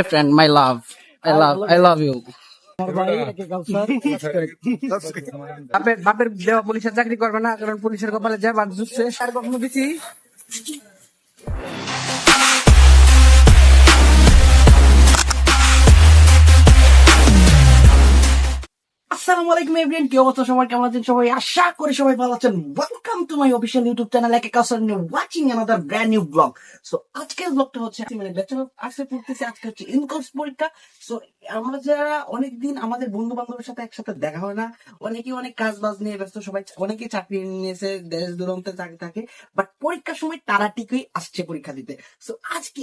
Friend, my love. I love you. বাপের দেওয়া পুলিশের চাকরি করবে না, কারণ পুলিশের কপালে যা বাদ জুটছে আর কখনো দিছি। আসসালামু আলাইকুম এভরিওয়ান, কি অবস্থা সবার, কেমন আছেন সবাই? আশা করি সবাই ভালো আছেন। Welcome to my official YouTube channel A K Kawsar new watching another brand new vlog. So আজকের ব্লগটা হচ্ছে মানে ব্যাচেলর আর্টসে পড়তেছি, আজকে হচ্ছে ইন কোর্স পরীক্ষা। সো আমরা যারা অনেকদিন আমাদের বন্ধু বান্ধবের সাথে একসাথে দেখা হয় না, অনেকেই অনেক কাজ বাজ নিয়ে ব্যস্ত, সবাই অনেকেই চাকরি নিয়েছে, দেশ দূরান্তে চাকরি থাকে, বাট পরীক্ষার সময় তারা ঠিকই আসছে পরীক্ষা দিতে। সো আজকে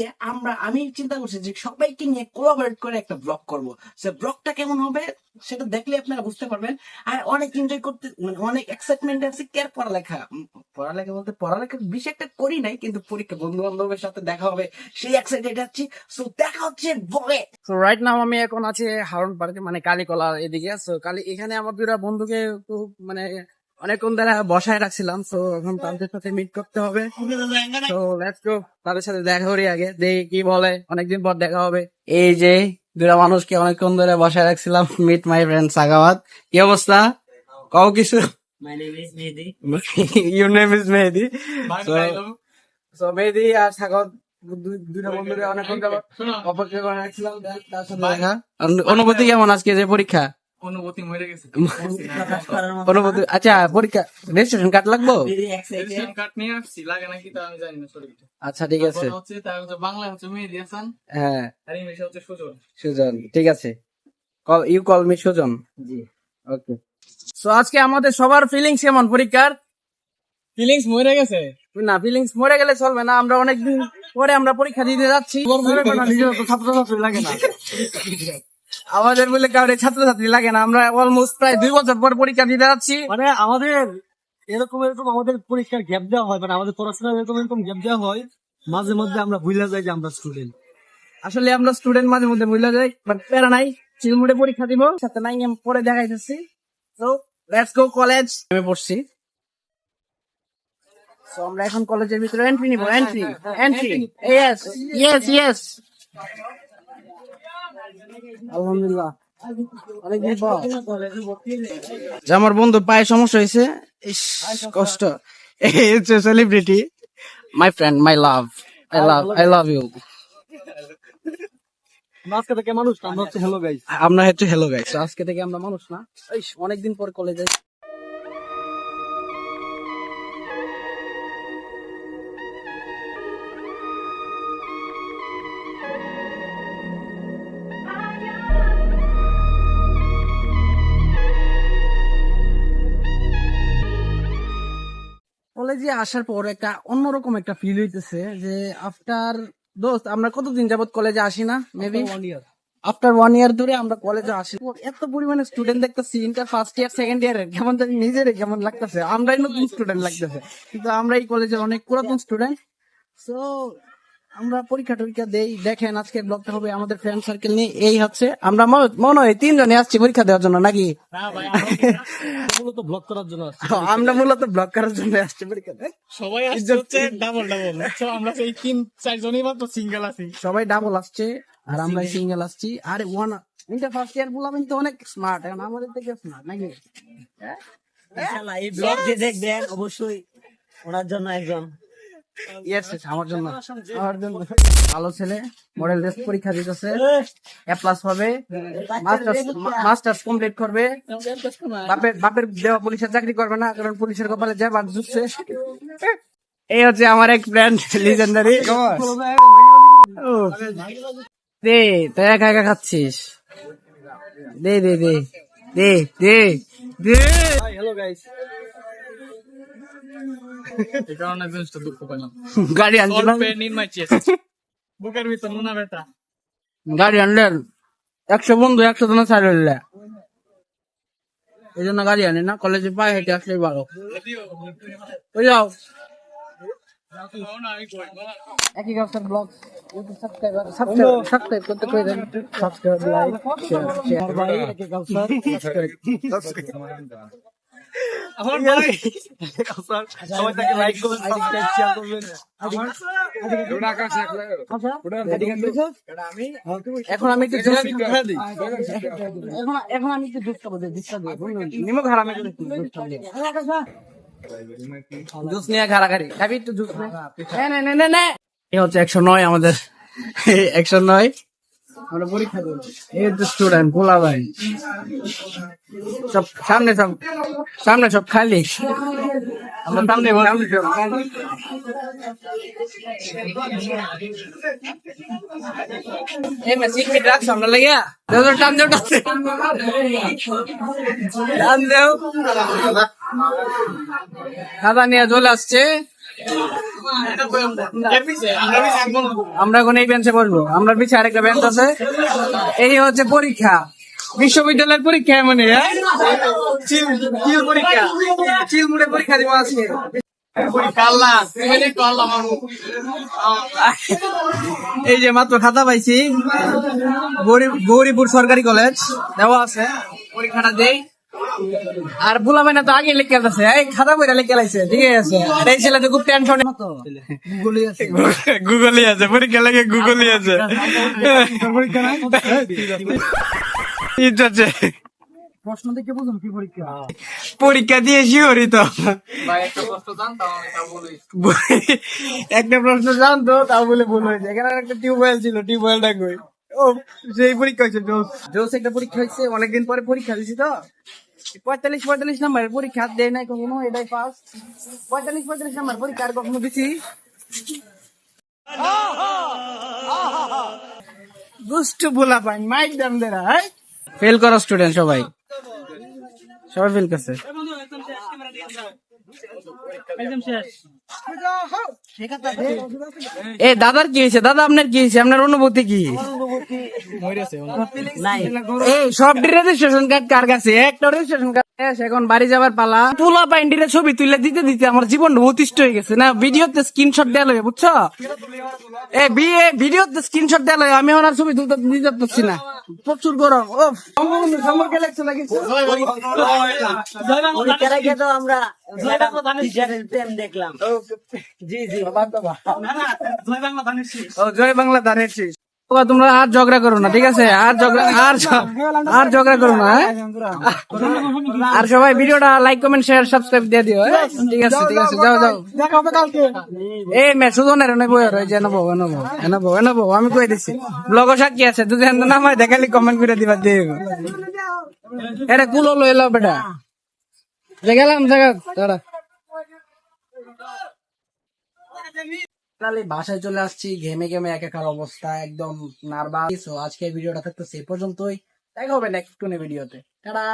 আমি চিন্তা করছি যে সবাইকে নিয়ে কোলাবরেট করে একটা ব্লগ করবো। সে ব্লগটা কেমন হবে সেটা দেখলে আপনারা বুঝতে পারবেন। আর অনেক এনজয় করতে, মানে অনেক এক্সাইটমেন্ট আছে। কেয়ার পড়ালেখা বলতে পড়ালেখা বেশি একটা করি নাই, কিন্তু পরীক্ষা বন্ধু বান্ধবের সাথে দেখা হবে সেই এক্সাইটেড আছি। সো দেখা হচ্ছে বলে। সো রাইট নাও আমি এখন আছি হারুন পার্কে, মানে কালীকলা এদিকে। সো এখানে আমার দুইটা বন্ধুকে মানে অনেকক্ষণ ধরে বসায় রাখছিলাম। সো এখন তাদের সাথে মিট করতে হবে। তো লেটস গো, তাদের সাথে দেখা করি আগে, দেখি কি বলে। অনেকদিন পর দেখা হবে। এই যে দুটা মানুষকে অনেকক্ষণ ধরে বসায় রাখছিলাম। Meet my friend Sakhawat. কি অবস্থা? কও কিছু। My name is Mehdi. Your name is Mehdi. So Mehdi আর সাগাওয়াত দুটা বন্ধুরে অনেকক্ষণ ধরে অপেক্ষা করে রাখছিলাম। তার সাথে দেখা। অনুভূতি কেমন আজকে যে পরীক্ষা? অনুভূতি মরে গেছে। অনুভূতি, আচ্ছা পরীক্ষা রেজিস্ট্রেশন কার্ড লাগবো? রেশন কার্ড নিয়ে আসছি, লাগে নাকি তা আমি জানি না শরীরটা। আচ্ছা ঠিক আছে। তারপর হচ্ছে তার হচ্ছে বাংলা হচ্ছে মেহেদি হাসান, হ্যাঁ, আর ইংলিশে হচ্ছে সুজন। সুজন, ঠিক আছে। You call me Sujan. জি, ওকে। সো আজকে আমাদের সবার ফিলিংস কেমন পরীক্ষার? ফিলিংস মরে গেছে। না, ফিলিংস মরে গেলে চলবে না। আমরা অনেকদিন পরে আমরা পরীক্ষা দিতে যাচ্ছি। নিজের তো ছাত্রছাত্রী লাগে না। আমাদের বলে কাউরে ছাত্রছাত্রী লাগে না। আমরা অলমোস্ট প্রায় 2 বছর পর পরীক্ষা দিতে যাচ্ছি। মানে আমাদের এরকম আমাদের পরীক্ষার গ্যাপ দেওয়া হয়, মানে আমাদের পড়াশোনার এরকম গ্যাপ দেওয়া হয়। মাঝে মধ্যে আমরা ভুলে যাই যে আমরা স্টুডেন্ট। আসলে আমরা স্টুডেন্ট, মাঝে মধ্যে ভুলে যাই, বাট প্যারা নাই। চিলমুড়ে পরীক্ষা দিব, সাথে নাই আমি পরে দেখাইতেছি। So let's go college. আমি পড়ছি। সো আমরা এখন কলেজের ভিতরে এন্ট্রি নিব। Entry yes yes yes. আলহামদুলিল্লাহ, অনেকদিন পর। যে আমার বন্ধু পায়ে সমস্যা হয়েছে, ইস কষ্ট। এই হচ্ছে celebrity, my friend, my love. I love you. আজকে থেকে মানুষ না, আমরা হচ্ছে হ্যালো গাইস। আমরা হচ্ছে হ্যালো গাইস। আজকে থেকে আমরা মানুষ না। অনেকদিন পর কলেজে। কলেজে আসার পর একটা অন্যরকম একটা ফিল হইতেছে যে আফটার দোস্ত আমরা কতদিন যাবত কলেজে আসি না, মেবি আফটার 1 ইয়ার ধরে আমরা কলেজে আসি। এত পরিমাণে স্টুডেন্ট দেখতেছি, ইন্টার ফার্স্ট ইয়ার সেকেন্ড ইয়ারে, কেমন জানি নিজের কেমন লাগতেছে। আমরাই নতুন স্টুডেন্ট লাগতেছে, কিন্তু আমরা এই কলেজের অনেক পুরাতন স্টুডেন্ট। সো আমরা পরীক্ষা টরীক্ষা দেই। দেখেন আজকে ব্লগটা হবে আমাদের ফ্রেন্ড সার্কেল নিয়ে। এই হচ্ছে আমরা মনে হয় 3 জনে আসছি পরীক্ষা দেওয়ার জন্য, নাকি? মূলত ব্লগ করার জন্য আসছি। আমরা মূলত ব্লগ করার জন্য আসছি পরীক্ষা দেয়। সবাই আসছে হচ্ছে ডাবল। আমরা সেই 3-4 জনই মাত্র সিঙ্গেল আছি। সবাই ডাবল আসছে আর আমরা সিঙ্গেল আসছি। আর ইন্টার ফার্স্ট ইয়ার বললাম তো অনেক স্মার্ট, এখন আমাদের থেকে স্মার্ট, নাকি? ইনশাআল্লাহ এই ব্লগ যে দেখবেন অবশ্যই ওনার জন্য একজন আমার জন্য ভালো ছেলে, মডেল টেস্ট পরীক্ষা দিতেছে, A+ হবে, মাস্টার্স কমপ্লিট করবে। বাপের দেওয়া পুলিশের চাকরি করবে না, কারণ পুলিশের কপালে যা বাদ জুটছে। এই হচ্ছে আমার এক ফ্রেন্ড, লিজেন্ডারি। দে তুই একা একা খাচ্ছিস, দে দে দে দে দে দে। Hello guys. এই কারণে জিনিসটা দুঃখ পেলাম। গাড়ি আনছিলাম, বুকের ভিতর নুনা বেটা। গাড়ি আনলেন 100 বন্ধু 100 জন ছাড় হইলে, এই জন্য গাড়ি আনি না। কলেজে পায়ে হেঁটে আসলেই ভালো। ওই যাও একই গাছের ব্লগ ইউটিউব সাবস্ক্রাইব করতে কই দেন। Subscribe, like, share. আমার ভাই সবাই তাকে লাইক করবেন, সাবস্ক্রাইব শেয়ার করবেন। এখন আমি একটু জোস এখন আমি একটু জোস খাবো, নিমক হারামে করে জুস নিয়ে ঘাড়াঘাড়ি খাবি একটু জুস নে এই হচ্ছে 109 আমাদের 109 আমরা পরীক্ষা দেব। এই তো স্টুডেন্ট ভোলা ভাই সব সামনে সব খালি আমরা সামনে সব খালি। এই মে সিট কে রাখ সামনে লাগিয়া দাও টান দাও টান দাও খাতা নিয়ে চলে আসছে। আমরা এখন এই বেঞ্চে বসবো, আমরা পিছিয়ে আরেকটা বেঞ্চ আছে। এই হচ্ছে পরীক্ষা, বিশ্ববিদ্যালয়ের পরীক্ষা এমনি পরীক্ষা চিলমুড়ে পরীক্ষা দিব আজকে। এই যে মাত্র খাতা পাইছি, গৌরীপুর সরকারি কলেজ দেওয়া আছে, পরীক্ষাটা দেই। আর ভুলাবে না তো আগে লিখে আছে, এই খাতা বইটা লিখে লাইছে, ঠিক আছে। আর এই ছেলে তো খুব টেনশন, গুগলই আছে পরীক্ষা লেগে, গুগলই আছে প্রশ্ন দেখে বুঝুন কি পরীক্ষা। পরীক্ষা দিয়ে শিওরি তো একটা প্রশ্ন জানতো তাও বলে ভুল হয়েছে। এখানে একটা টিউবওয়েল ছিল, টিউবওয়েলটা কই? ও সেই পরীক্ষা হয়েছে, জোস একটা পরীক্ষা হয়েছে, অনেকদিন পরে পরীক্ষা দিছি তো। 45 নাম্বারের পরীক্ষা দেয় নাই কখনো, এটাই ফার্স্ট। 45 নাম্বার পরীক্ষা আর কখনো দিছি? দুষ্টু বলা পাই মাইক দাম দেরা ফেল করো স্টুডেন্ট, সবাই ফেল করছে। এ দাদার কি হয়েছে? দাদা আপনার কি হয়েছে? আপনার অনুভূতি কি? এই সব রেজিস্ট্রেশন কার্ড কার কাছে? একটা রেজিস্ট্রেশন কার্ড এখন বাড়ি যাবার পালা। পোলা পাইন্ডিরে ছবি তুলে দিতে দিতে আমার জীবন অতিষ্ঠ হয়ে গেছে। না ভিডিওতে স্ক্রিনশট দেওয়া লাগে, বুঝছো? ভিডিওতে স্ক্রিনশট দেওয়া লাগে, আমি ওনার ছবি তুলতে দিতে পারছি না, প্রচুর গরম। ও সমর গেলেছে লাগিছে। আমরা প্রেম দেখলাম। জি জয় বাংলা ধানের শীষ। তোমরা আর ঝগড়া করো না, ঠিক আছে? আর ঝগড়া করো না, হ্যাঁ? আর সবাই ভিডিওটা লাইক কমেন্ট শেয়ার সাবস্ক্রাইব দিয়ে দিও, ঠিক আছে? ঠিক আছে, যাও এই মে সুজনের নেবো, নেবো আমি কই দিছি। ব্লগ সাক্ষী আছে, যদি নামায় দেখালি কমেন্ট করে দিবা, দিয়ে এটা কুলো লই এলো বেটা। গেলাম জায়গা দাঁড়া, বাসায় চলে আসছি, ঘেমে একাকার অবস্থা, একদম নার্ভাস। আজকে ভিডিওটা থাকতো সে পর্যন্তই, দেখা হবে নেক্সট কোন ভিডিওতে। টাটা।